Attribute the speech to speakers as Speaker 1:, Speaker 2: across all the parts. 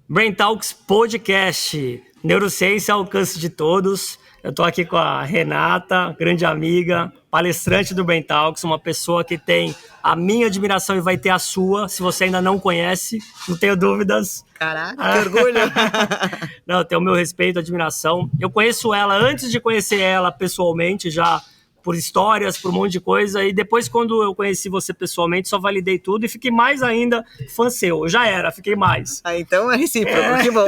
Speaker 1: Brain Talks Podcast, neurociência ao alcance de todos. Eu estou aqui com a Renata, grande amiga, palestrante do Brain Talks, uma pessoa que tem a minha admiração e vai ter a sua, se você ainda não conhece, não tenho dúvidas.
Speaker 2: Caraca, que orgulho!
Speaker 1: Não, eu tenho o meu respeito, admiração. Eu conheço ela antes de conhecer ela pessoalmente, já por histórias, por um monte de coisa, e depois quando eu conheci você pessoalmente, só validei tudo e fiquei mais ainda fã seu. Já era, fiquei mais.
Speaker 2: Então é recíproco, que bom.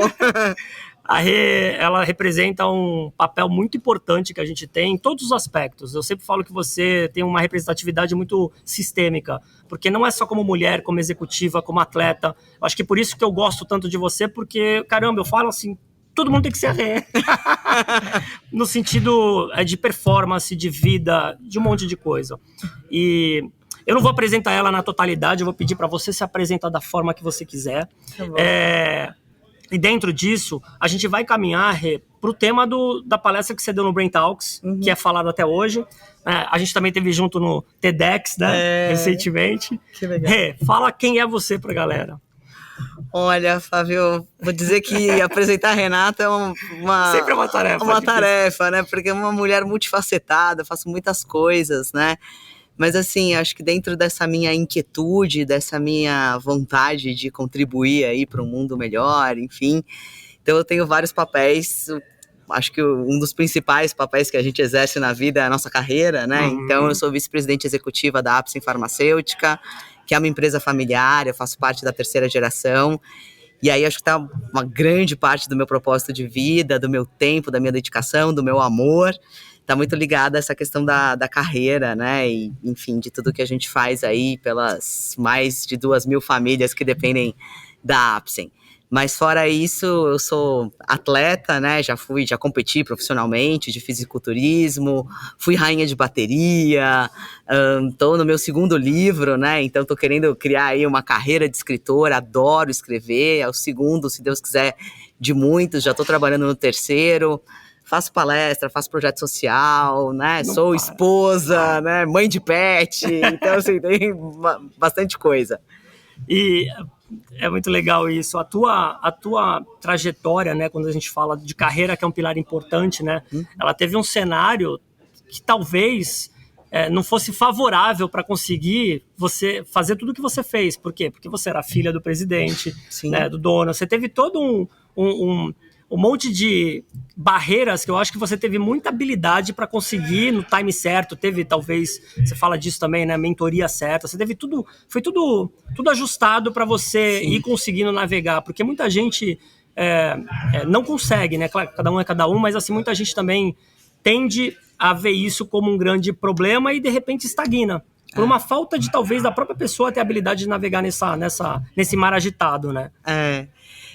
Speaker 1: A Rê, ela representa um papel muito importante que a gente tem em todos os aspectos. Eu sempre falo que você tem uma representatividade muito sistêmica, porque não é só como mulher, como executiva, como atleta. Eu acho que por isso que eu gosto tanto de você, porque, caramba, eu falo assim, todo mundo tem que ser a Rê. No sentido de performance, de vida, de um monte de coisa. E eu não vou apresentar ela na totalidade, eu vou pedir para você se apresentar da forma que você quiser.
Speaker 2: Tá bom.
Speaker 1: E dentro disso, a gente vai caminhar para o tema da palestra que você deu no Brain Talks, que é falado até hoje. A gente também teve junto no TEDx, né, recentemente.
Speaker 2: Que legal.
Speaker 1: Fala quem é você para a galera.
Speaker 2: Olha, Fábio, vou dizer que apresentar a Renata é
Speaker 1: sempre é uma tarefa.
Speaker 2: Uma tarefa, né? Porque é uma mulher multifacetada, faço muitas coisas, né? Mas assim, acho que dentro dessa minha inquietude, dessa minha vontade de contribuir aí para um mundo melhor, enfim. Então eu tenho vários papéis. Acho que um dos principais papéis que a gente exerce na vida é a nossa carreira, né? Então eu sou vice-presidente executiva da Apsen Farmacêutica, que é uma empresa familiar, eu faço parte da terceira geração. E aí acho que está uma grande parte do meu propósito de vida, do meu tempo, da minha dedicação, do meu amor, está muito ligada a essa questão da carreira, né? E, enfim, de tudo que a gente faz aí pelas mais de 2.000 famílias que dependem da Apsen. Mas fora isso, eu sou atleta, né? Já competi profissionalmente de fisiculturismo, fui rainha de bateria, tô no meu segundo livro, né? Então tô querendo criar aí uma carreira de escritora, adoro escrever, é o segundo, se Deus quiser, de muitos, já tô trabalhando no terceiro. Faço palestra, faço projeto social, né? Sou esposa, né? Mãe de pet, então assim, tem bastante coisa.
Speaker 1: E é muito legal isso. A tua trajetória, né, quando a gente fala de carreira, que é um pilar importante, né, ela teve um cenário que talvez não fosse favorável para conseguir você fazer tudo o que você fez. Por quê? Porque você era filha do presidente, né, do dono. Você teve todo um monte de barreiras que eu acho que você teve muita habilidade para conseguir no time certo. Teve, talvez, você fala disso também, né? Mentoria certa. Você teve tudo, foi tudo ajustado para você ir conseguindo navegar. Porque muita gente não consegue, né? Claro, cada um é cada um, mas assim, muita gente também tende a ver isso como um grande problema e de repente estagna. Por uma falta de, talvez, da própria pessoa ter a habilidade de navegar nesse mar agitado, né?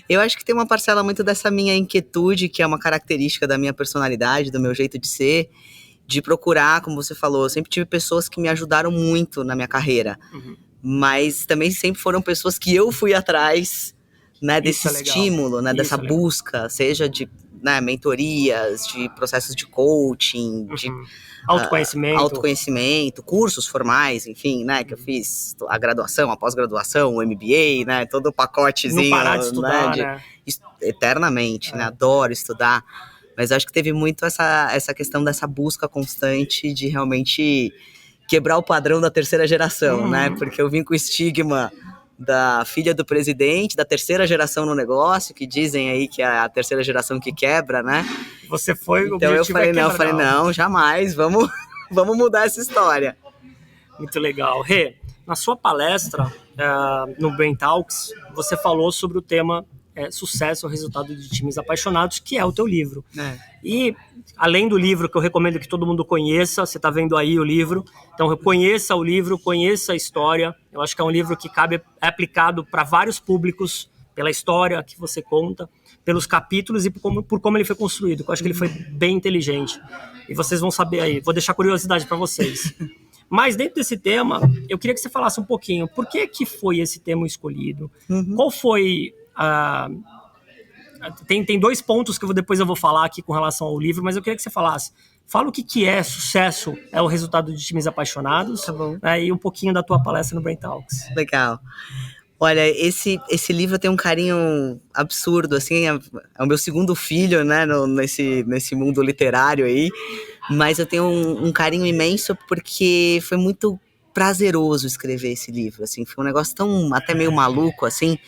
Speaker 2: Eu acho que tem uma parcela muito dessa minha inquietude, que é uma característica da minha personalidade, do meu jeito de ser, de procurar, como você falou, eu sempre tive pessoas que me ajudaram muito na minha carreira, mas também sempre foram pessoas que eu fui atrás, né, desse estímulo, né, dessa busca, seja de mentorias, de processos de coaching, de autoconhecimento, cursos formais, enfim, né, que eu fiz a graduação, a pós-graduação, o MBA, né, todo o pacotezinho.
Speaker 1: Não parar de estudar, né?
Speaker 2: Eternamente, né, adoro estudar, mas acho que teve muito essa questão dessa busca constante de realmente quebrar o padrão da terceira geração, né, porque eu vim com o estigma da filha do presidente, da terceira geração no negócio, que dizem aí que é a terceira geração que quebra, né?
Speaker 1: Você foi, o
Speaker 2: então eu falei, não, jamais, vamos mudar essa história.
Speaker 1: Muito legal. Rê, na sua palestra no Brain Talks, você falou sobre o tema Sucesso é o resultado de times apaixonados, que é o teu livro. E além do livro, que eu recomendo que todo mundo conheça, você está vendo aí o livro, então conheça o livro, conheça a história. Eu acho que é um livro que é aplicado para vários públicos, pela história que você conta, pelos capítulos e por como ele foi construído. Eu acho que ele foi bem inteligente. E vocês vão saber aí, vou deixar curiosidade para vocês. Mas dentro desse tema, eu queria que você falasse um pouquinho, por que foi esse tema escolhido? Qual foi tem 2 pontos que depois eu vou falar aqui com relação ao livro, mas eu queria que você falasse. Fala o que é sucesso, é o resultado de times apaixonados,
Speaker 2: tá bom.
Speaker 1: E um pouquinho da tua palestra no Brain Talks.
Speaker 2: Legal. Olha, esse livro tem um carinho absurdo, assim, é o meu segundo filho, né, nesse mundo literário aí, mas eu tenho um carinho imenso porque foi muito prazeroso escrever esse livro, assim, foi um negócio tão, até meio maluco, assim,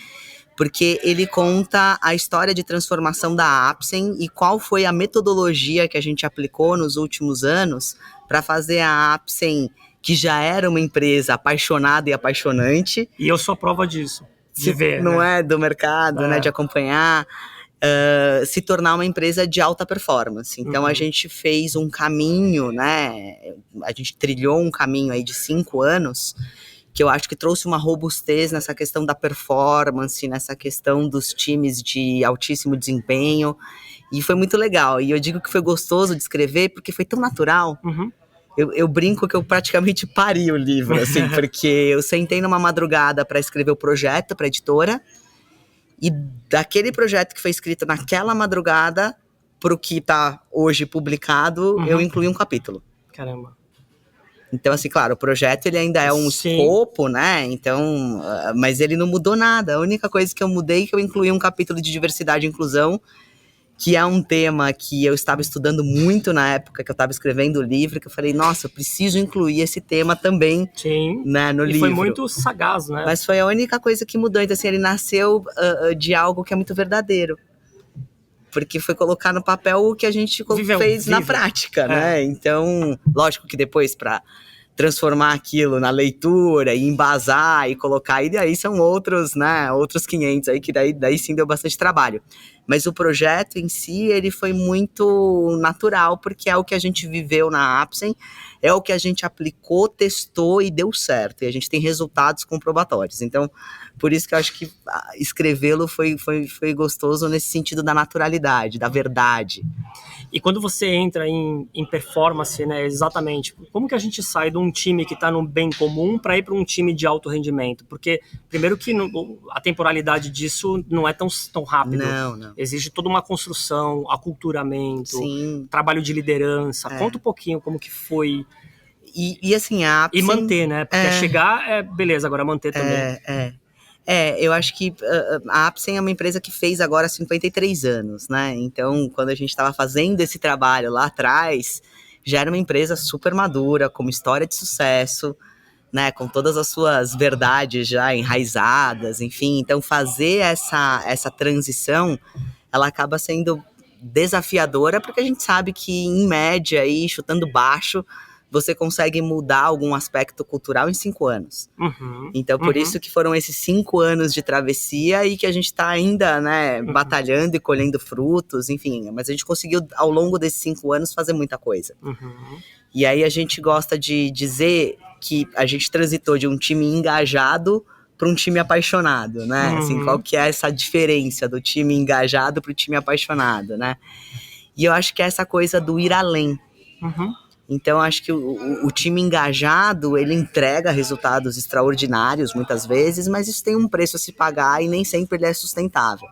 Speaker 2: porque ele conta a história de transformação da Apsen e qual foi a metodologia que a gente aplicou nos últimos anos para fazer a Apsen, que já era uma empresa apaixonada e apaixonante.
Speaker 1: E eu sou a prova disso, de ver,
Speaker 2: não
Speaker 1: né?
Speaker 2: é do mercado, né, de acompanhar, se tornar uma empresa de alta performance. Então a gente fez um caminho, né, a gente trilhou um caminho aí de 5 anos, que eu acho que trouxe uma robustez nessa questão da performance, nessa questão dos times de altíssimo desempenho, e foi muito legal. E eu digo que foi gostoso de escrever porque foi tão natural. Eu brinco que eu praticamente pari o livro, assim, porque eu sentei numa madrugada para escrever o projeto para a editora, e daquele projeto que foi escrito naquela madrugada para o que está hoje publicado, eu incluí um capítulo.
Speaker 1: Caramba.
Speaker 2: Então, assim, claro, o projeto ele ainda é um escopo, né? Então, mas ele não mudou nada. A única coisa que eu mudei é que eu incluí um capítulo de diversidade e inclusão, que é um tema que eu estava estudando muito na época que eu estava escrevendo o livro, que eu falei, nossa, eu preciso incluir esse tema também, né, no livro.
Speaker 1: E foi muito sagaz, né?
Speaker 2: Mas foi a única coisa que mudou. Então, assim, ele nasceu de algo que é muito verdadeiro. Porque foi colocar no papel o que a gente fez na prática, né? Então, lógico que depois para transformar aquilo na leitura e embasar e colocar, e daí são outros, né, outros 500 aí, que daí sim deu bastante trabalho. Mas o projeto em si, ele foi muito natural, porque é o que a gente viveu na Apsen, é o que a gente aplicou, testou e deu certo. E a gente tem resultados comprobatórios. Então, por isso que eu acho que escrevê-lo foi gostoso nesse sentido da naturalidade, da verdade.
Speaker 1: E quando você entra em performance, né, exatamente, como que a gente sai de um time que está no bem comum para ir para um time de alto rendimento? Porque, primeiro que a temporalidade disso não é tão rápido.
Speaker 2: Não.
Speaker 1: Exige toda uma construção, aculturamento, trabalho de liderança. Conta um pouquinho como que foi.
Speaker 2: E assim, a Apsen...
Speaker 1: E manter, né? Porque chegar beleza, agora manter também.
Speaker 2: Eu acho que a Apsen é uma empresa que fez agora 53 anos, né? Então, quando a gente estava fazendo esse trabalho lá atrás, já era uma empresa super madura, com uma história de sucesso, né? Com todas as suas verdades já enraizadas, enfim. Então, fazer essa transição, ela acaba sendo desafiadora, porque a gente sabe que, em média, aí, chutando baixo, você consegue mudar algum aspecto cultural em 5 anos. Então, por isso que foram esses 5 anos de travessia e que a gente está ainda, né, batalhando e colhendo frutos, enfim. Mas a gente conseguiu, ao longo desses 5 anos, fazer muita coisa. E aí a gente gosta de dizer que a gente transitou de um time engajado para um time apaixonado, né? Assim, qual que é essa diferença do time engajado para o time apaixonado, né? E eu acho que é essa coisa do ir além. Então, acho que o time engajado, ele entrega resultados extraordinários, muitas vezes, mas isso tem um preço a se pagar e nem sempre ele é sustentável.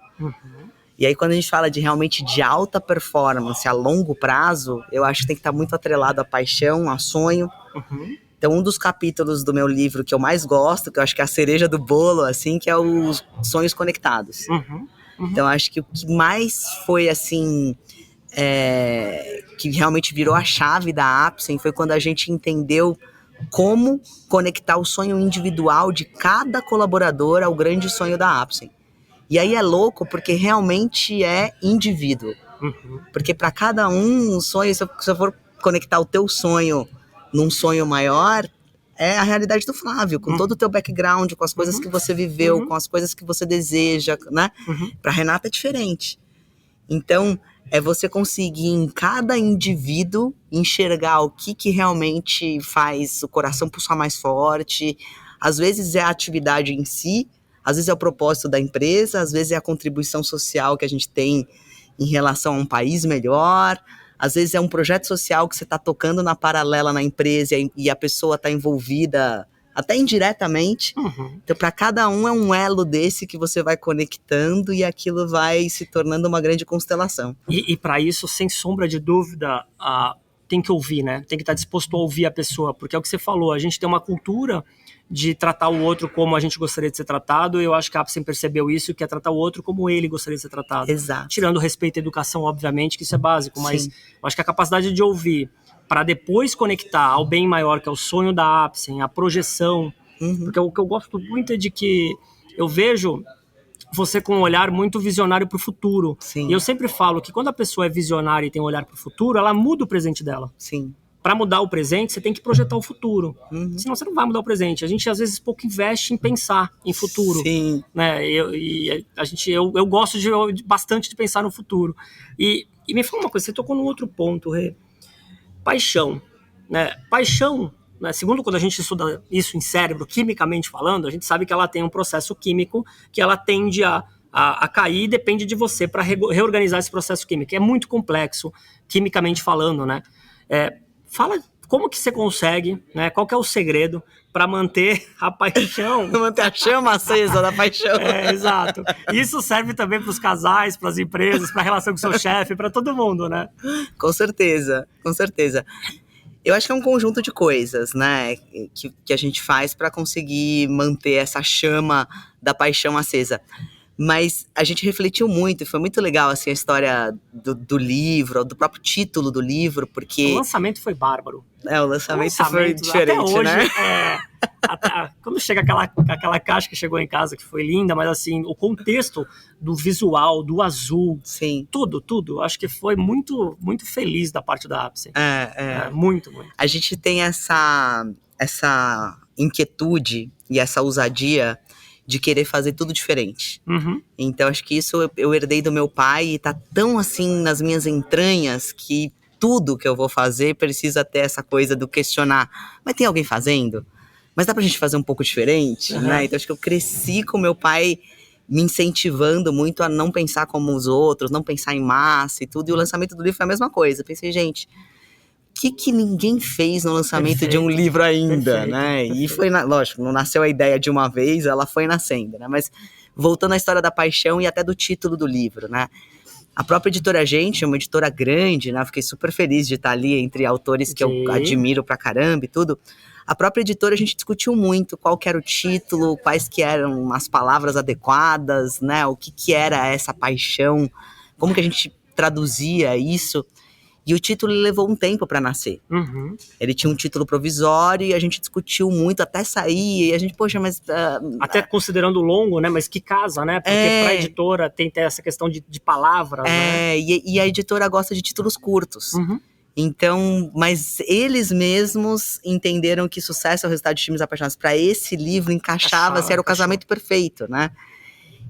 Speaker 2: E aí, quando a gente fala de realmente de alta performance a longo prazo, eu acho que tem que estar muito atrelado à paixão, a sonho. Então, um dos capítulos do meu livro que eu mais gosto, que eu acho que é a cereja do bolo, assim, que é os sonhos conectados. Então, acho que o que mais foi, assim... que realmente virou a chave da Apsen foi quando a gente entendeu como conectar o sonho individual de cada colaborador ao grande sonho da Apsen. E aí é louco porque realmente é indivíduo. Porque para cada um sonho, se eu for conectar o teu sonho num sonho maior, é a realidade do Flávio, com todo o teu background, com as coisas que você viveu, com as coisas que você deseja, né? Para Renata é diferente. Então, é você conseguir em cada indivíduo enxergar o que realmente faz o coração pulsar mais forte. Às vezes é a atividade em si, às vezes é o propósito da empresa, às vezes é a contribuição social que a gente tem em relação a um país melhor, às vezes é um projeto social que você está tocando na paralela na empresa e a pessoa está envolvida até indiretamente. Então, para cada um é um elo desse que você vai conectando e aquilo vai se tornando uma grande constelação.
Speaker 1: E para isso, sem sombra de dúvida, tem que ouvir, né? Tem que estar disposto a ouvir a pessoa, porque é o que você falou, a gente tem uma cultura de tratar o outro como a gente gostaria de ser tratado, e eu acho que a Apsen percebeu isso, que é tratar o outro como ele gostaria de ser tratado.
Speaker 2: Exato.
Speaker 1: Tirando o respeito à educação, obviamente, que isso é básico, mas
Speaker 2: Sim.
Speaker 1: eu acho que a capacidade de ouvir para depois conectar ao bem maior, que é o sonho da Apsen, a projeção, porque o que eu gosto muito é de que eu vejo você com um olhar muito visionário para o futuro.
Speaker 2: Sim.
Speaker 1: E eu sempre falo que quando a pessoa é visionária e tem um olhar para o futuro, ela muda o presente dela.
Speaker 2: Sim.
Speaker 1: Para mudar o presente, você tem que projetar o futuro. Senão você não vai mudar o presente. A gente, às vezes, pouco investe em pensar em futuro.
Speaker 2: Sim.
Speaker 1: Né? Eu gosto bastante de pensar no futuro. E me fala uma coisa, você tocou num outro ponto, Rê. Paixão. Né? Paixão, né? Segundo quando a gente estuda isso em cérebro, quimicamente falando, a gente sabe que ela tem um processo químico que ela tende a cair e depende de você para reorganizar esse processo químico. É muito complexo, quimicamente falando, né? Fala como que você consegue, né? Qual que é o segredo para manter a paixão?
Speaker 2: Manter a chama acesa da paixão.
Speaker 1: Exato. Isso serve também para os casais, para as empresas, para a relação com o seu chefe, para todo mundo, né?
Speaker 2: Com certeza, com certeza. Eu acho que é um conjunto de coisas, né, que a gente faz para conseguir manter essa chama da paixão acesa. Mas a gente refletiu muito, e foi muito legal assim, a história do livro, do próprio título do livro, porque...
Speaker 1: O lançamento foi bárbaro.
Speaker 2: O lançamento foi diferente,
Speaker 1: até hoje,
Speaker 2: né?
Speaker 1: Quando chega aquela caixa que chegou em casa, que foi linda, mas assim, o contexto do visual, do azul,
Speaker 2: sim,
Speaker 1: tudo, acho que foi muito, muito feliz da parte da Apsen. Muito.
Speaker 2: A gente tem essa inquietude e essa ousadia de querer fazer tudo diferente. Então acho que isso eu herdei do meu pai e tá tão assim nas minhas entranhas que tudo que eu vou fazer precisa ter essa coisa do questionar. Mas tem alguém fazendo? Mas dá pra gente fazer um pouco diferente, né? Então acho que eu cresci com meu pai me incentivando muito a não pensar como os outros, não pensar em massa e tudo. E o lançamento do livro foi a mesma coisa. Eu pensei, gente, o que ninguém fez no lançamento de um livro ainda, né? E foi, lógico, não nasceu a ideia de uma vez, ela foi nascendo, né? Mas voltando à história da paixão e até do título do livro, né? A própria editora Gente é uma editora grande, né? Eu fiquei super feliz de estar ali entre autores que eu admiro pra caramba e tudo. A própria editora, a gente discutiu muito qual que era o título, quais que eram as palavras adequadas, né? O que era essa paixão, como que a gente traduzia isso. E o título levou um tempo para nascer. Ele tinha um título provisório e a gente discutiu muito até sair. E a gente, poxa, mas...
Speaker 1: até considerando longo, né? Mas que casa, né? Porque pra editora tem essa questão de palavras, né?
Speaker 2: E a editora gosta de títulos curtos. Então, mas eles mesmos entenderam que Sucesso é o Resultado de Times Apaixonados. Para esse livro encaixava-se, era o casamento perfeito, né?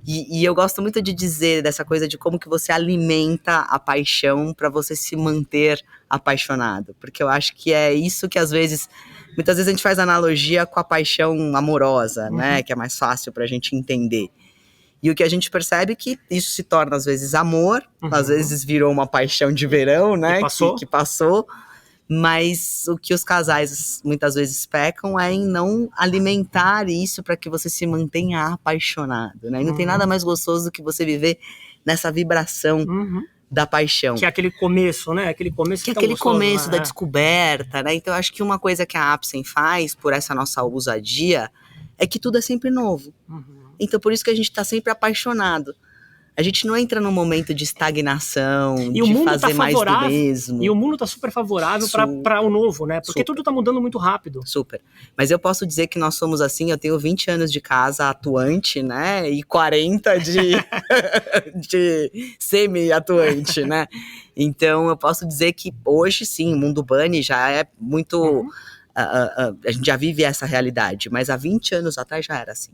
Speaker 2: E eu gosto muito de dizer dessa coisa de como que você alimenta a paixão para você se manter apaixonado. Porque eu acho que é isso que muitas vezes a gente faz analogia com a paixão amorosa, né? Que é mais fácil pra gente entender. E o que a gente percebe é que isso se torna às vezes amor, às vezes virou uma paixão de verão, né? Que passou. Mas o que os casais muitas vezes pecam é em não alimentar isso para que você se mantenha apaixonado, né? E não tem nada mais gostoso do que você viver nessa vibração da paixão.
Speaker 1: Que é aquele começo, né? Aquele começo
Speaker 2: começo da descoberta, né? Então eu acho que uma coisa que a Apsen faz, por essa nossa ousadia, é que tudo é sempre novo. Então por isso que a gente está sempre apaixonado. A gente não entra num momento de estagnação, de fazer mais do mesmo.
Speaker 1: E o mundo tá super favorável para o novo, né? Porque tudo tá mudando muito rápido.
Speaker 2: Super. Mas eu posso dizer que nós somos assim, eu tenho 20 anos de casa atuante, né? E 40 de semi-atuante, né? Então eu posso dizer que hoje sim, o mundo bunny já é muito... a gente já vive essa realidade, mas há 20 anos atrás já era assim.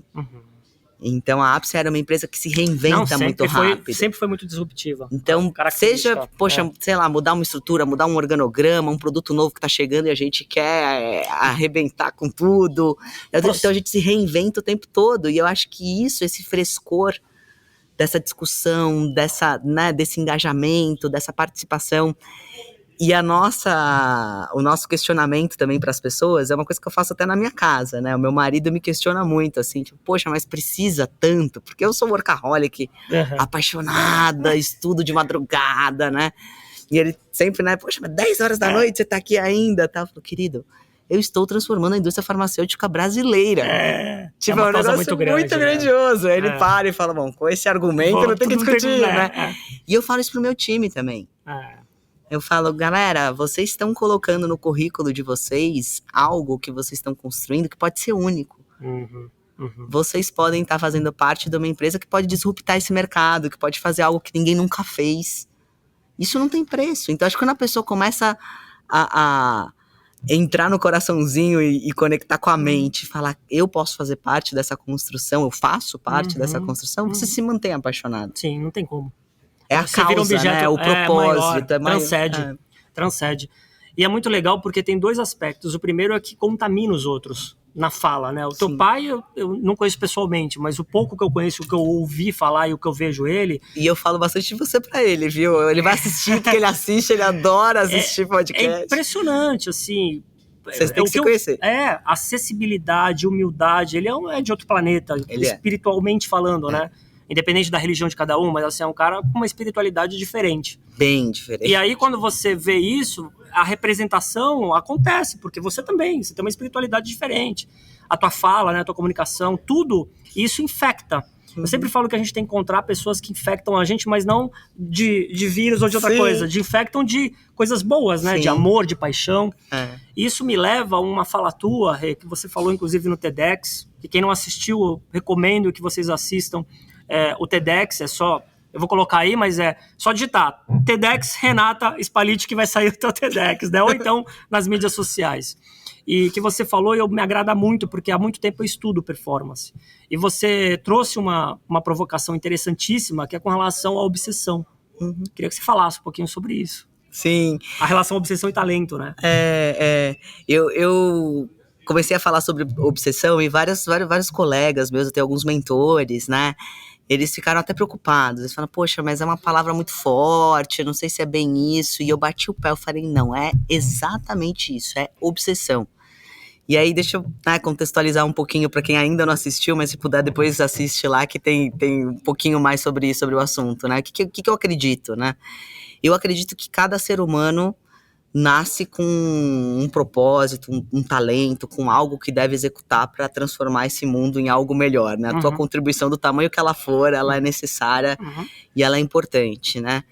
Speaker 2: Então a Apsen era uma empresa que se reinventa muito rápido.
Speaker 1: Sempre foi muito disruptiva.
Speaker 2: Então, seja, sei lá, mudar uma estrutura, mudar um organograma, um produto novo que está chegando e a gente quer arrebentar com tudo. Então a gente se reinventa o tempo todo. E eu acho que esse frescor dessa discussão, desse engajamento, dessa participação... E o nosso questionamento também para as pessoas é uma coisa que eu faço até na minha casa, né? O meu marido me questiona muito, assim, tipo, poxa, mas precisa tanto? Porque eu sou workaholic, apaixonada, estudo de madrugada, né? E ele sempre, né, poxa, mas 10 horas da noite você tá aqui ainda, tá? Eu falo, querido, eu estou transformando a indústria farmacêutica brasileira. Tipo,
Speaker 1: uma
Speaker 2: um
Speaker 1: causa
Speaker 2: negócio
Speaker 1: muito
Speaker 2: grandioso. Aí ele para e fala, bom, com esse argumento não tem que discutir, né? E eu falo isso pro meu time também. Eu falo, galera, vocês estão colocando no currículo de vocês algo que vocês estão construindo que pode ser único. Vocês podem estar fazendo parte de uma empresa que pode disruptar esse mercado, que pode fazer algo que ninguém nunca fez. Isso não tem preço. Então, acho que quando a pessoa começa a entrar no coraçãozinho e conectar com a mente, falar, eu posso fazer parte dessa construção, eu faço parte dessa construção, você se mantém apaixonado.
Speaker 1: Sim, não tem como.
Speaker 2: É a causa, vira um objeto, né? O propósito.
Speaker 1: Maior, transcende. E é muito legal porque tem 2 aspectos. O primeiro é que contamina os outros na fala, né? O teu pai eu não conheço pessoalmente, mas o pouco que eu conheço, o que eu ouvi falar e o que eu vejo ele...
Speaker 2: E eu falo bastante de você pra ele, viu? Ele vai assistir, porque ele assiste, ele adora assistir podcast.
Speaker 1: É impressionante, assim...
Speaker 2: Vocês têm que se conhecer.
Speaker 1: Acessibilidade, humildade, ele é de outro planeta, espiritualmente falando, né? Independente da religião de cada um, mas assim, é um cara com uma espiritualidade diferente.
Speaker 2: Bem diferente.
Speaker 1: E aí, quando você vê isso, a representação acontece, porque você também, você tem uma espiritualidade diferente. A tua fala, né, a tua comunicação, tudo isso infecta. Eu sempre falo que a gente tem que encontrar pessoas que infectam a gente, mas não de vírus ou de outra coisa, infectam de coisas boas, né? De amor, de paixão. Isso me leva a uma fala tua, Rê, que você falou inclusive no TEDx, que quem não assistiu, eu recomendo que vocês assistam. O TEDx é só... Eu vou colocar aí, mas é só digitar TEDx Renata Spaliti que vai sair o teu TEDx, né? Ou então nas mídias sociais. E que você falou, e me agrada muito, porque há muito tempo eu estudo performance. E você trouxe uma provocação interessantíssima, que é com relação à obsessão. Queria que você falasse um pouquinho sobre isso.
Speaker 2: Sim.
Speaker 1: A relação obsessão e talento, né?
Speaker 2: Eu comecei a falar sobre obsessão e vários colegas meus, até alguns mentores, né? Eles ficaram até preocupados. Eles falaram, poxa, mas é uma palavra muito forte, eu não sei se é bem isso. E eu bati o pé, eu falei, não, é exatamente isso, é obsessão. E aí, deixa eu contextualizar um pouquinho para quem ainda não assistiu, mas se puder depois assiste lá, que tem um pouquinho mais sobre o assunto, né? O que eu acredito, né? Eu acredito que cada ser humano nasce com um propósito, um talento, com algo que deve executar para transformar esse mundo em algo melhor, né? A tua contribuição, do tamanho que ela for, ela é necessária e ela é importante, né?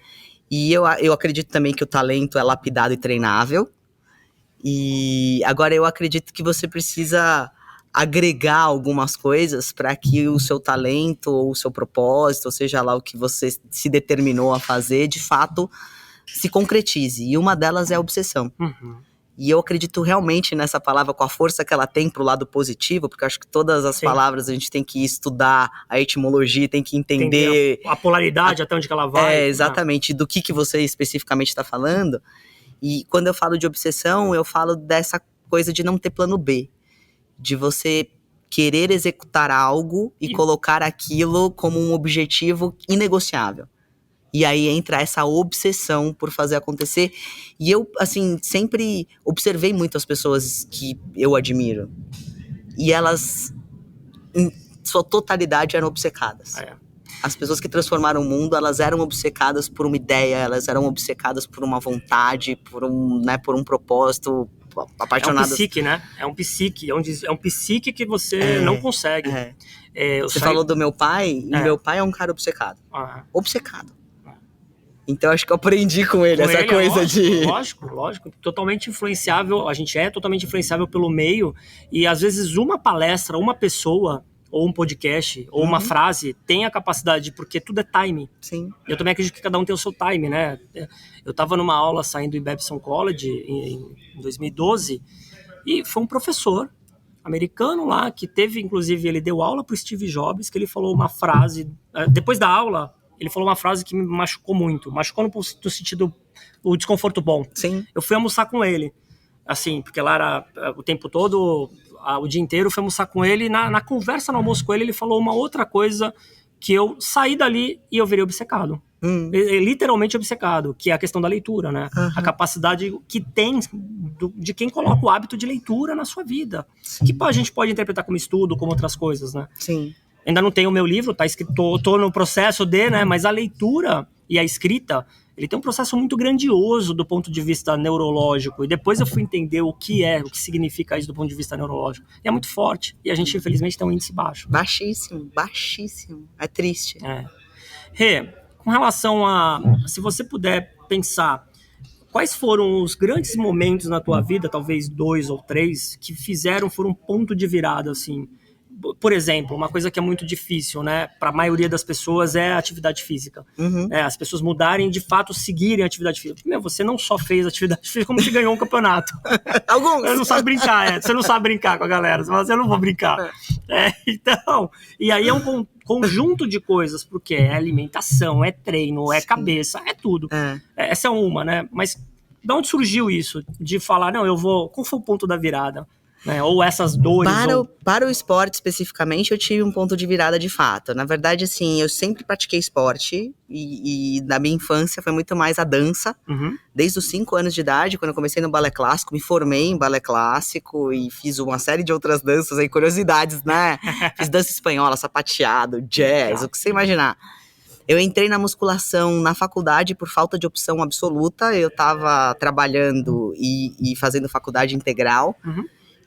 Speaker 2: E eu acredito também que o talento é lapidado e treinável. E agora eu acredito que você precisa agregar algumas coisas para que o seu talento ou o seu propósito, ou seja lá o que você se determinou a fazer, de fato se concretize. E uma delas é a obsessão. E eu acredito realmente nessa palavra, com a força que ela tem pro lado positivo, porque eu acho que todas as palavras a gente tem que estudar a etimologia, tem que entender
Speaker 1: a polaridade, até onde que ela vai.
Speaker 2: Exatamente, do que você especificamente está falando. E quando eu falo de obsessão, eu falo dessa coisa de não ter plano B, de você querer executar algo e colocar aquilo como um objetivo inegociável. E aí entra essa obsessão por fazer acontecer. E eu, assim, sempre observei muito as pessoas que eu admiro. E elas, em sua totalidade, eram obcecadas. As pessoas que transformaram o mundo, elas eram obcecadas por uma ideia, elas eram obcecadas por uma vontade, por um propósito, apaixonadas.
Speaker 1: É um psique, né? É um psique que você não consegue.
Speaker 2: Você falou do meu pai, e meu pai é um cara obcecado. Obcecado. Então acho que eu aprendi com ele essa coisa de...
Speaker 1: Lógico. Totalmente influenciável, a gente é totalmente influenciável pelo meio, e às vezes uma palestra, uma pessoa, ou um podcast, ou uma frase, tem a capacidade, porque tudo é time.
Speaker 2: Sim.
Speaker 1: Eu também acredito que cada um tem o seu time, né? Eu estava numa aula saindo em Babson College em 2012, e foi um professor americano lá, que teve, inclusive, ele deu aula pro Steve Jobs, que ele falou uma frase, depois da aula, ele falou uma frase que me machucou muito, no sentido, o desconforto bom.
Speaker 2: Sim.
Speaker 1: Eu fui almoçar com ele, assim, porque lá era o tempo todo, o dia inteiro, eu fui almoçar com ele, e na conversa no almoço com ele, ele falou uma outra coisa que eu saí dali e eu virei obcecado. Literalmente obcecado, que é a questão da leitura, né? A capacidade que tem de quem coloca o hábito de leitura na sua vida. Sim. Que a gente pode interpretar como estudo, como outras coisas, né?
Speaker 2: Sim.
Speaker 1: Ainda não tenho o meu livro, tá escrito, tô no processo de, né? Mas a leitura e a escrita ele tem um processo muito grandioso do ponto de vista neurológico, e depois eu fui entender o que significa isso do ponto de vista neurológico. E é muito forte, e a gente, infelizmente, tem um índice baixo.
Speaker 2: Baixíssimo, baixíssimo. É triste.
Speaker 1: Rê, com relação a, se você puder pensar, quais foram os grandes momentos na tua vida, talvez 2 ou 3, que foram um ponto de virada, assim? Por exemplo, uma coisa que é muito difícil, né, para a maioria das pessoas é a atividade física. As pessoas mudarem, de fato, seguirem a atividade física. Você não só fez atividade física, como você ganhou um campeonato.
Speaker 2: Alguns.
Speaker 1: Você não sabe brincar, você não sabe brincar com a galera. Você fala assim, eu não vou brincar. Então, e aí é um conjunto de coisas, porque é alimentação, é treino, é cabeça, é tudo. Essa é uma, né? Mas de onde surgiu isso? De falar, não, eu vou... Qual foi o ponto da virada? Né? Ou essas dores...
Speaker 2: Para o esporte, especificamente, eu tive um ponto de virada de fato. Na verdade, assim, eu sempre pratiquei esporte e na minha infância foi muito mais a dança. Desde os 5 anos de idade, quando eu comecei no balé clássico, me formei em balé clássico e fiz uma série de outras danças aí, curiosidades, né? Fiz dança espanhola, sapateado, jazz, o que você imaginar. Eu entrei na musculação na faculdade por falta de opção absoluta. Eu estava trabalhando e fazendo faculdade integral.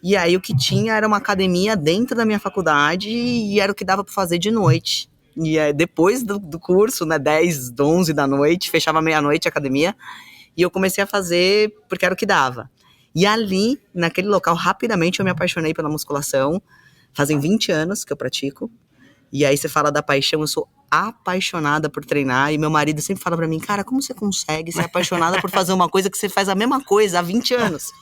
Speaker 2: E aí o que tinha era uma academia dentro da minha faculdade e era o que dava para fazer de noite. E depois do curso, né, 10, 11 da noite, fechava meia-noite a academia, e eu comecei a fazer porque era o que dava. E ali, naquele local, rapidamente eu me apaixonei pela musculação. Fazem 20 anos que eu pratico. E aí você fala da paixão, eu sou apaixonada por treinar, e meu marido sempre fala pra mim, cara, como você consegue ser apaixonada por fazer uma coisa que você faz a mesma coisa há 20 anos?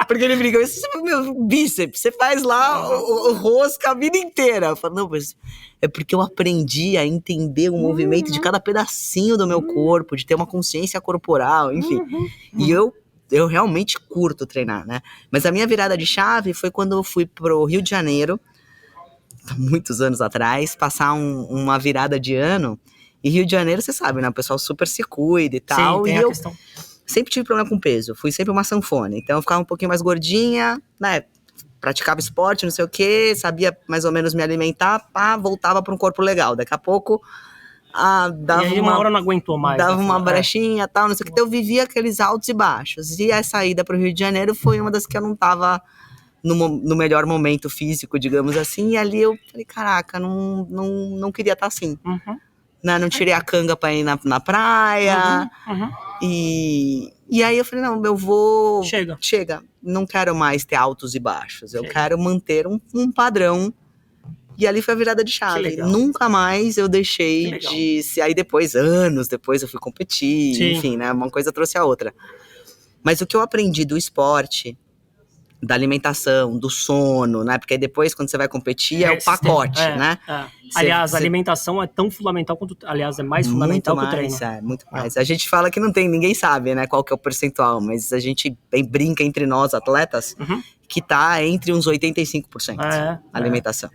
Speaker 2: Porque ele briga, esse é meu bíceps, você faz lá o rosca a vida inteira. Eu falo, não, mas é porque eu aprendi a entender o movimento de cada pedacinho do meu corpo, de ter uma consciência corporal, enfim. E eu realmente curto treinar, né? Mas a minha virada de chave foi quando eu fui pro Rio de Janeiro, muitos anos atrás, passar uma virada de ano. E Rio de Janeiro, você sabe, né? O pessoal super se cuida e tal.
Speaker 1: Sim, tem a questão.
Speaker 2: Sempre tive problema com peso. Fui sempre uma sanfona. Então eu ficava um pouquinho mais gordinha, né? Praticava esporte, não sei o quê. Sabia mais ou menos me alimentar. Voltava para um corpo legal. Daqui a pouco... dava
Speaker 1: e aí uma hora não aguentou mais.
Speaker 2: Dava uma brechinha e tal, não sei o que. Então eu vivia aqueles altos e baixos. E a saída para o Rio de Janeiro foi uma das que eu não tava... No melhor momento físico, digamos assim, e ali eu falei, caraca, não queria estar assim. Né? Não tirei a canga pra ir na praia. E aí eu falei, não, eu vou... Chega, não quero mais ter altos e baixos, eu quero manter um padrão. E ali foi a virada de chave. Nunca mais eu deixei de... Aí depois, anos depois, eu fui competir, enfim, né? Uma coisa trouxe a outra. Mas o que eu aprendi do esporte... da alimentação, do sono, né? Porque aí depois, quando você vai competir, é o pacote, né?
Speaker 1: Aliás, a alimentação é tão fundamental quanto... Aliás, é mais fundamental que o treino.
Speaker 2: Muito mais. A gente fala que não tem... Ninguém sabe, né? Qual que é o percentual, mas a gente brinca entre nós, atletas, que tá entre uns 85% a alimentação.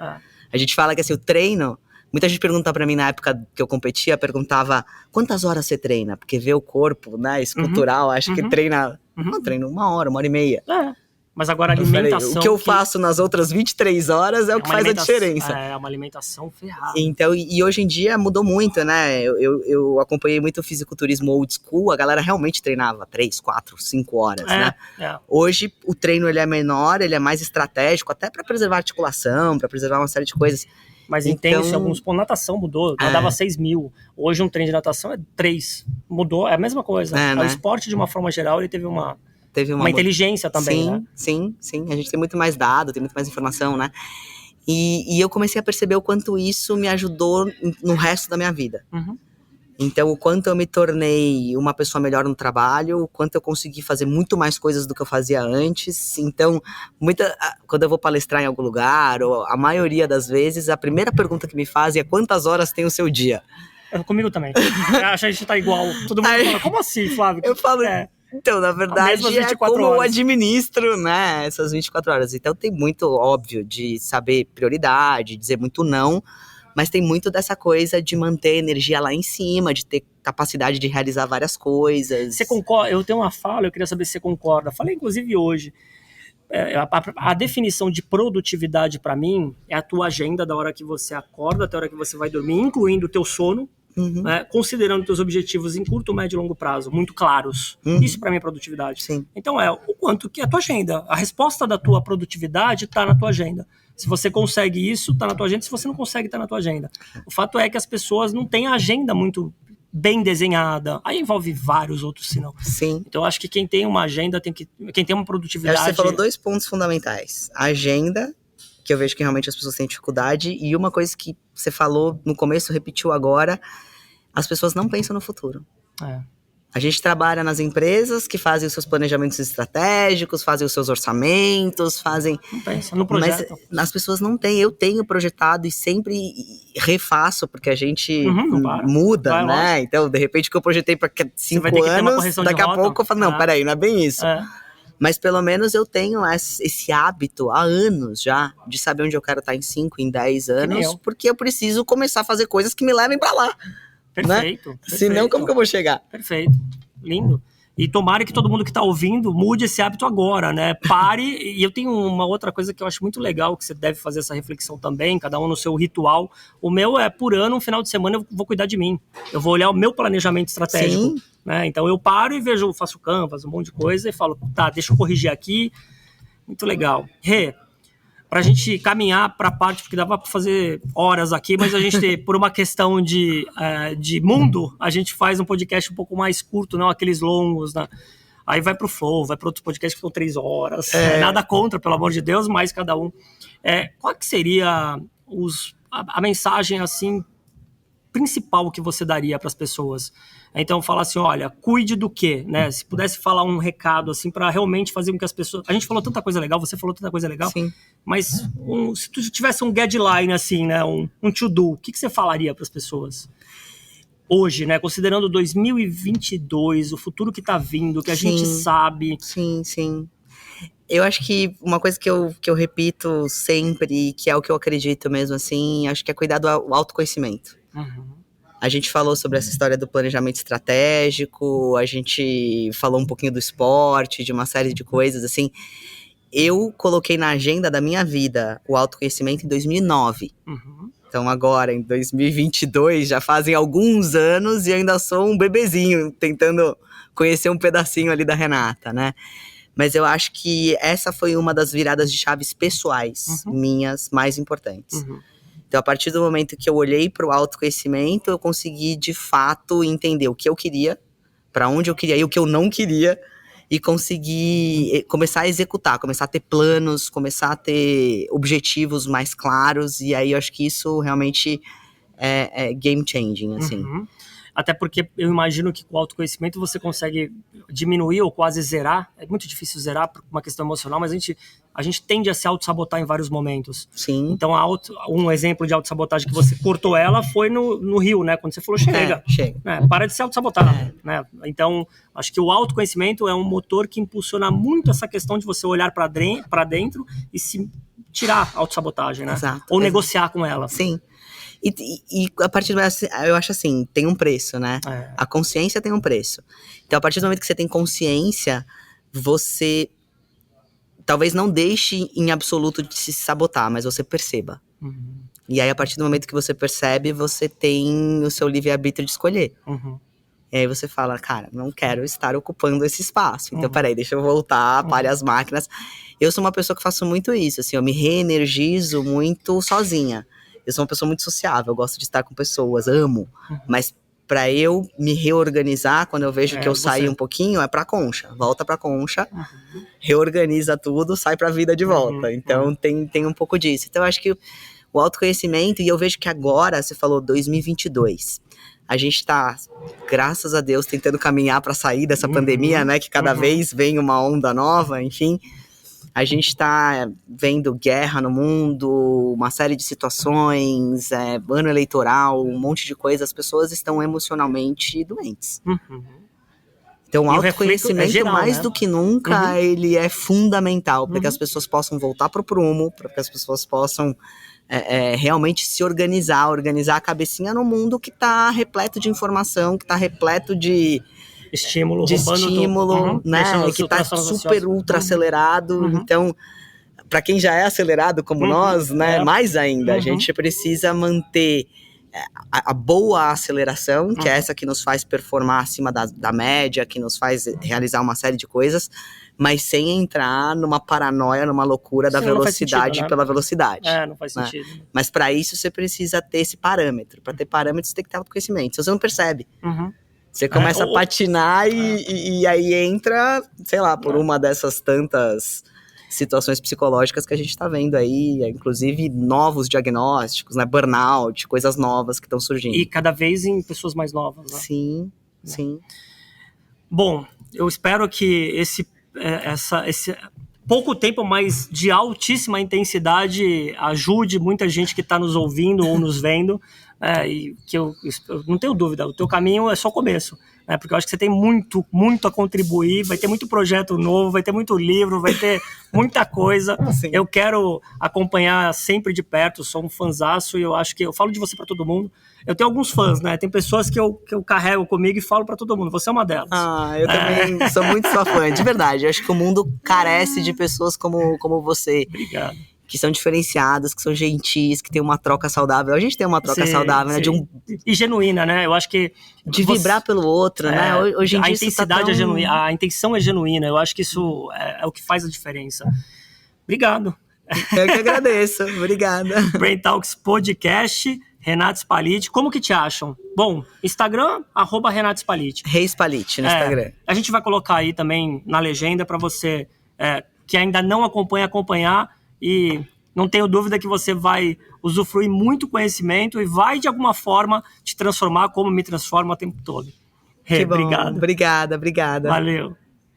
Speaker 2: A gente fala que, assim, o treino... Muita gente pergunta pra mim, na época que eu competia, perguntava quantas horas você treina? Porque vê o corpo, né? Escultural, acho que treina... Não, treino 1 hora, 1h30.
Speaker 1: Mas agora a alimentação...
Speaker 2: O que eu faço nas outras 23 horas é o que faz a diferença.
Speaker 1: É uma alimentação ferrada.
Speaker 2: Então, e hoje em dia mudou muito, né? Eu acompanhei muito o fisiculturismo old school, a galera realmente treinava 3, 4, 5 horas, né? Hoje o treino ele é menor, ele é mais estratégico, até para preservar a articulação, para preservar uma série de coisas.
Speaker 1: Mais intenso, alguns pontos. Natação mudou, nadava 6.000. Hoje um treino de natação é 3. Mudou, é a mesma coisa. O esporte, de uma forma geral, ele teve uma inteligência também, né?
Speaker 2: Sim. A gente tem muito mais dado, tem muito mais informação, né? E eu comecei a perceber o quanto isso me ajudou no resto da minha vida. Então, o quanto eu me tornei uma pessoa melhor no trabalho, o quanto eu consegui fazer muito mais coisas do que eu fazia antes. Então, quando eu vou palestrar em algum lugar, ou a maioria das vezes, a primeira pergunta que me fazem é quantas horas tem o seu dia?
Speaker 1: Comigo também. Acho que a gente tá igual. Todo mundo fala, como assim, Flávio?
Speaker 2: Eu falo... Então, na verdade, é como eu administro, né, essas 24 horas. Então, tem muito, óbvio, de saber prioridade, dizer muito não, mas tem muito dessa coisa de manter a energia lá em cima, de ter capacidade de realizar várias coisas.
Speaker 1: Você concorda? Eu tenho uma fala, eu queria saber se você concorda. Falei, inclusive, hoje. A definição de produtividade, para mim, é a tua agenda da hora que você acorda até a hora que você vai dormir, incluindo o teu sono. né, considerando teus objetivos em curto, médio e longo prazo, muito claros. Isso para mim é produtividade.
Speaker 2: Sim.
Speaker 1: Então o quanto que é a tua agenda. A resposta da tua produtividade está na tua agenda. Se você consegue isso, está na tua agenda. Se você não consegue, está na tua agenda. O fato é que as pessoas não têm a agenda muito bem desenhada. Aí envolve vários outros sinal.
Speaker 2: Sim.
Speaker 1: Então eu acho que quem tem uma agenda, quem tem uma produtividade...
Speaker 2: Acho que você falou 2 pontos fundamentais. A agenda, que eu vejo que realmente as pessoas têm dificuldade, e uma coisa que você falou no começo, repetiu agora, as pessoas não pensam no futuro. A gente trabalha nas empresas que fazem os seus planejamentos estratégicos, fazem os seus orçamentos,
Speaker 1: Não pensa no projeto.
Speaker 2: Mas as pessoas não têm. Eu tenho projetado e sempre refaço, porque a gente muda,
Speaker 1: vai,
Speaker 2: né?
Speaker 1: Lógico.
Speaker 2: Então, de repente, o que eu projetei para 5 anos, daqui a pouco eu falo, não, peraí, não é bem isso. Mas pelo menos eu tenho esse hábito há anos já, de saber onde eu quero estar em 5, em 10 anos, porque eu preciso começar a fazer coisas que me levem para lá.
Speaker 1: Perfeito,
Speaker 2: né?
Speaker 1: Perfeito.
Speaker 2: Senão, como que eu vou chegar?
Speaker 1: Perfeito, lindo. E tomara que todo mundo que está ouvindo mude esse hábito agora, né? Pare. E eu tenho uma outra coisa que eu acho muito legal, que você deve fazer essa reflexão também, cada um no seu ritual. O meu é, por ano, um final de semana, eu vou cuidar de mim. Eu vou olhar o meu planejamento estratégico. Né? Então eu paro e vejo, faço Canvas, um monte de coisa, e falo, tá, deixa eu corrigir aqui. Muito legal. Pra gente caminhar pra parte, porque dava pra fazer horas aqui, mas a gente, por uma questão de mundo, a gente faz um podcast um pouco mais curto, não aqueles longos, né? Aí vai pro Flow, vai para outros podcasts que são 3 horas. Nada contra, pelo amor de Deus, mas cada um. Qual que seria a mensagem, assim, principal que você daria para as pessoas? Então, falar assim, olha, cuide do quê, né? Se pudesse falar um recado, assim, para realmente fazer com que as pessoas... A gente falou tanta coisa legal, você falou tanta coisa legal.
Speaker 2: Sim.
Speaker 1: Mas se tu tivesse um guideline, assim, né? Um to-do, o que você falaria para as pessoas? Hoje, né? Considerando 2022, o futuro que tá vindo, que a gente sabe...
Speaker 2: Sim. Eu acho que uma coisa que eu repito sempre, que é o que eu acredito mesmo, assim, acho que é cuidar do autoconhecimento. A gente falou sobre essa história do planejamento estratégico, a gente falou um pouquinho do esporte, de uma série de coisas, assim. Eu coloquei na agenda da minha vida o autoconhecimento em 2009. Então agora, em 2022, já fazem alguns anos e eu ainda sou um bebezinho, tentando conhecer um pedacinho ali da Renata, né? Mas eu acho que essa foi uma das viradas de chaves pessoais minhas mais importantes. Então, a partir do momento que eu olhei para o autoconhecimento, eu consegui, de fato, entender o que eu queria, para onde eu queria ir, o que eu não queria, e consegui começar a executar, começar a ter planos, começar a ter objetivos mais claros, e aí eu acho que isso realmente é game changing, assim.
Speaker 1: Até porque eu imagino que com o autoconhecimento você consegue diminuir ou quase zerar. É muito difícil zerar por uma questão emocional, mas a gente tende a se auto-sabotar em vários momentos.
Speaker 2: Sim.
Speaker 1: Então, um exemplo de auto-sabotagem que você cortou ela foi no Rio, né? Quando você falou, chega. Para de se auto-sabotar. Né? Então, acho que o autoconhecimento é um motor que impulsiona muito essa questão de você olhar para dentro e se tirar a auto-sabotagem, né?
Speaker 2: Exato.
Speaker 1: Ou negociar com ela.
Speaker 2: Sim. E a partir do momento, eu acho assim, tem um preço, né? A consciência tem um preço. Então, a partir do momento que você tem consciência, você talvez não deixe em absoluto de se sabotar, mas você perceba. E aí, a partir do momento que você percebe, você tem o seu livre-arbítrio de escolher. E aí você fala, cara, não quero estar ocupando esse espaço. Então, peraí, deixa eu voltar, pare as máquinas. Eu sou uma pessoa que faço muito isso, assim, eu me reenergizo muito sozinha. Eu sou uma pessoa muito sociável, eu gosto de estar com pessoas, amo. Mas para eu me reorganizar, quando eu vejo que eu saí um pouquinho, é pra concha. Volta pra concha, reorganiza tudo, sai pra vida de volta. Então tem um pouco disso. Então eu acho que o autoconhecimento, e eu vejo que agora, você falou 2022, a gente tá, graças a Deus, tentando caminhar pra sair dessa pandemia, né? Que cada vez vem uma onda nova, enfim. A gente está vendo guerra no mundo, uma série de situações, ano eleitoral, um monte de coisa. As pessoas estão emocionalmente doentes. Então, o autoconhecimento, geral, mais do que nunca, ele é fundamental para que as pessoas possam voltar para o prumo, para que as pessoas possam realmente se organizar a cabecinha no mundo que está repleto de informação, que está repleto de
Speaker 1: estímulo,
Speaker 2: né? Que tá super ultra acelerado. Então, para quem já é acelerado como nós, né? Mais ainda, a gente precisa manter a boa aceleração, que é essa que nos faz performar acima da média, que nos faz realizar uma série de coisas, mas sem entrar numa paranoia, numa loucura da velocidade pela velocidade.
Speaker 1: Não faz sentido.
Speaker 2: Mas para isso você precisa ter esse parâmetro. Para ter parâmetro você tem que ter autoconhecimento. Se você não percebe, você começa a patinar e aí entra, sei lá, por uma dessas tantas situações psicológicas que a gente está vendo aí, inclusive novos diagnósticos, né, burnout, coisas novas que estão surgindo.
Speaker 1: E cada vez em pessoas mais novas, né?
Speaker 2: Sim.
Speaker 1: Bom, eu espero que esse pouco tempo, mas de altíssima intensidade, ajude muita gente que está nos ouvindo ou nos vendo, e que eu não tenho dúvida, o teu caminho é só o começo, né? Porque eu acho que você tem muito a contribuir, vai ter muito projeto novo, vai ter muito livro, vai ter muita coisa. Sim. Eu quero acompanhar sempre de perto, sou um fanzaço e eu acho que eu falo de você para todo mundo. Eu tenho alguns fãs, né? Tem pessoas que eu carrego comigo e falo para todo mundo. Você é uma delas.
Speaker 2: Eu também sou muito sua fã, de verdade. Eu acho que o mundo carece de pessoas como você.
Speaker 1: Obrigado.
Speaker 2: Que são diferenciadas, que são gentis, que tem uma troca saudável. A gente tem uma troca saudável, né?
Speaker 1: E genuína, né? Eu acho que...
Speaker 2: De vibrar pelo outro, né? Hoje em dia
Speaker 1: a intensidade é genuína, a intenção é genuína. Eu acho que isso é o que faz a diferença. Obrigado.
Speaker 2: Eu que agradeço. Obrigada.
Speaker 1: Brain Talks Podcast, Renato Spaliti. Como que te acham? Bom, Instagram, @Renato Spaliti.
Speaker 2: Spaliti no Instagram.
Speaker 1: A gente vai colocar aí também na legenda para você que ainda não acompanhar. E não tenho dúvida que você vai usufruir muito conhecimento e vai, de alguma forma, te transformar como me transforma o tempo todo.
Speaker 2: Que bom.
Speaker 1: Obrigado.
Speaker 2: Obrigada.
Speaker 1: Valeu.